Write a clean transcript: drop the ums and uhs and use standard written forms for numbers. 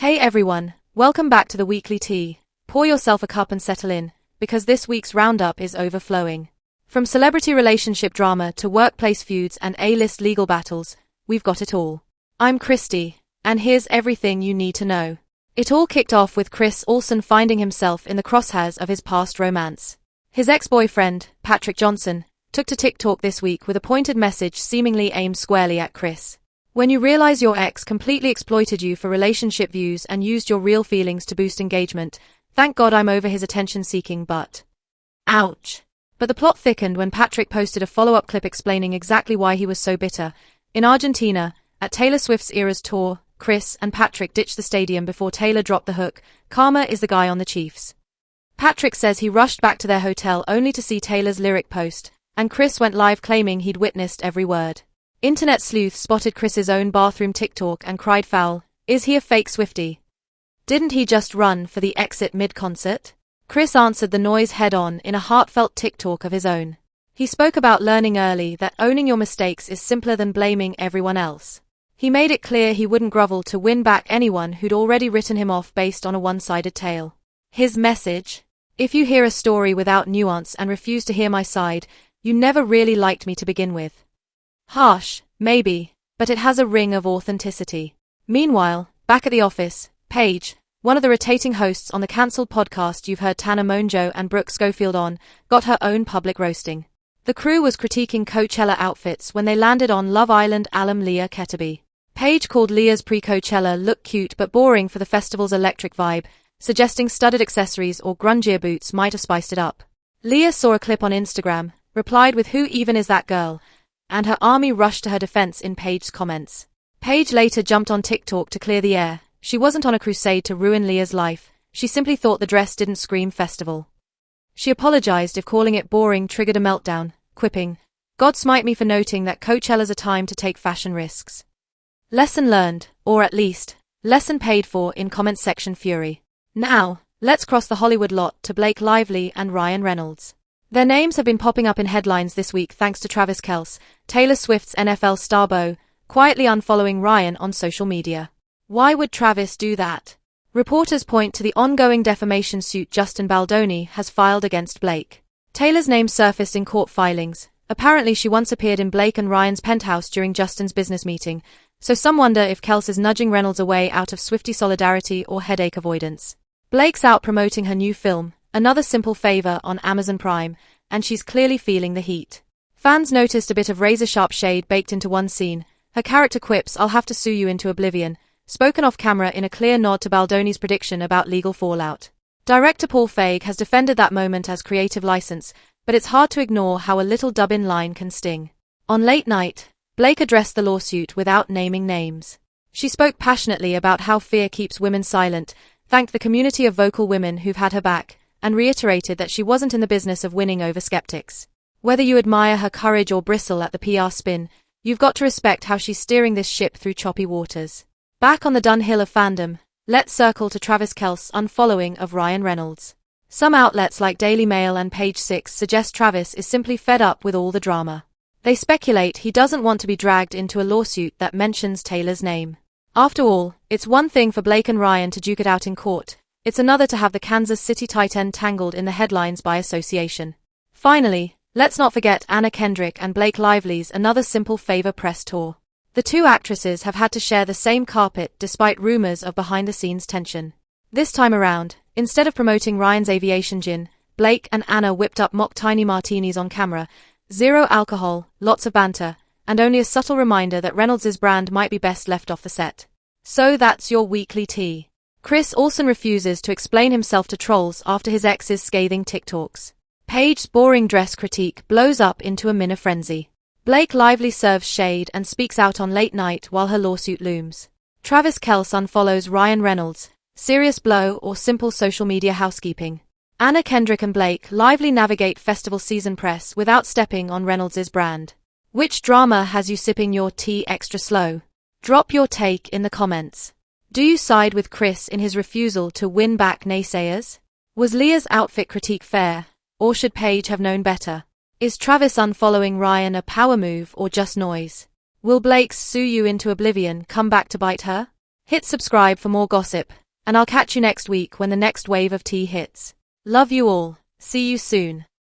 Hey everyone, welcome back to the Weekly Tea. Pour yourself a cup and settle in, because this week's roundup is overflowing. From celebrity relationship drama to workplace feuds and A-list legal battles, we've got it all. I'm Christy, and here's everything you need to know. It all kicked off with Chris Olsen finding himself in the crosshairs of his past romance. His ex-boyfriend, Patrick Johnson, took to TikTok this week with a pointed message seemingly aimed squarely at Chris. When you realize your ex completely exploited you for relationship views and used your real feelings to boost engagement, thank God I'm over his attention-seeking butt. Ouch. But the plot thickened when Patrick posted a follow-up clip explaining exactly why he was so bitter. In Argentina, at Taylor Swift's Eras tour, Chris and Patrick ditched the stadium before Taylor dropped the hook, "Karma is the guy on the Chiefs." Patrick says he rushed back to their hotel only to see Taylor's lyric post, and Chris went live claiming he'd witnessed every word. Internet sleuths spotted Chris's own bathroom TikTok and cried foul, "Is he a fake Swiftie? Didn't he just run for the exit mid-concert?" Chris answered the noise head-on in a heartfelt TikTok of his own. He spoke about learning early that owning your mistakes is simpler than blaming everyone else. He made it clear he wouldn't grovel to win back anyone who'd already written him off based on a one-sided tale. His message: if you hear a story without nuance and refuse to hear my side, you never really liked me to begin with. Harsh, maybe, but it has a ring of authenticity. Meanwhile, back at the office, Paige, one of the rotating hosts on the cancelled podcast you've heard Tana Mongeau and Brooke Schofield on, got her own public roasting. The crew was critiquing Coachella outfits when they landed on Love Island alum Leah Ketterby. Paige called Leah's pre-Coachella look cute but boring for the festival's electric vibe, suggesting studded accessories or grungier boots might have spiced it up. Leah saw a clip on Instagram, replied with "Who even is that girl?" and her army rushed to her defense in Paige's comments. Paige later jumped on TikTok to clear the air. She wasn't on a crusade to ruin Leah's life, she simply thought the dress didn't scream festival. She apologized if calling it boring triggered a meltdown, quipping, "God smite me for noting that Coachella's a time to take fashion risks." Lesson learned, or at least, lesson paid for in comment section fury. Now, let's cross the Hollywood lot to Blake Lively and Ryan Reynolds. Their names have been popping up in headlines this week thanks to Travis Kelce, Taylor Swift's NFL star beau, quietly unfollowing Ryan on social media. Why would Travis do that? Reporters point to the ongoing defamation suit Justin Baldoni has filed against Blake. Taylor's name surfaced in court filings. Apparently she once appeared in Blake and Ryan's penthouse during Justin's business meeting, so some wonder if Kelce is nudging Reynolds away out of Swiftie solidarity or headache avoidance. Blake's out promoting her new film, Another Simple Favor, on Amazon Prime, and she's clearly feeling the heat. Fans noticed a bit of razor-sharp shade baked into one scene. Her character quips, "I'll have to sue you into oblivion," spoken off camera in a clear nod to Baldoni's prediction about legal fallout. Director Paul Feig has defended that moment as creative license, but it's hard to ignore how a little dub-in line can sting. On Late Night, Blake addressed the lawsuit without naming names. She spoke passionately about how fear keeps women silent, thanked the community of vocal women who've had her back, and reiterated that she wasn't in the business of winning over skeptics. Whether you admire her courage or bristle at the PR spin, you've got to respect how she's steering this ship through choppy waters. Back on the dunghill of fandom, let's circle to Travis Kelce's unfollowing of Ryan Reynolds. Some outlets like Daily Mail and Page Six suggest Travis is simply fed up with all the drama. They speculate he doesn't want to be dragged into a lawsuit that mentions Taylor's name. After all, it's one thing for Blake and Ryan to duke it out in court. It's another to have the Kansas City tight end tangled in the headlines by association. Finally, let's not forget Anna Kendrick and Blake Lively's Another Simple Favor press tour. The two actresses have had to share the same carpet despite rumors of behind-the-scenes tension. This time around, instead of promoting Ryan's aviation gin, Blake and Anna whipped up mock tiny martinis on camera. Zero alcohol, lots of banter, and only a subtle reminder that Reynolds' brand might be best left off the set. So that's your weekly tea. Chris Olsen refuses to explain himself to trolls after his ex's scathing TikToks. Paige's boring dress critique blows up into a minor frenzy. Blake Lively serves shade and speaks out on Late Night while her lawsuit looms. Travis Kelce unfollows Ryan Reynolds. Serious blow or simple social media housekeeping? Anna Kendrick and Blake Lively navigate festival season press without stepping on Reynolds' brand. Which drama has you sipping your tea extra slow? Drop your take in the comments. Do you side with Chris in his refusal to win back naysayers? Was Leah's outfit critique fair, or should Paige have known better? Is Travis unfollowing Ryan a power move or just noise? Will Blake's "sue you into oblivion" come back to bite her? Hit subscribe for more gossip, and I'll catch you next week when the next wave of tea hits. Love you all. See you soon.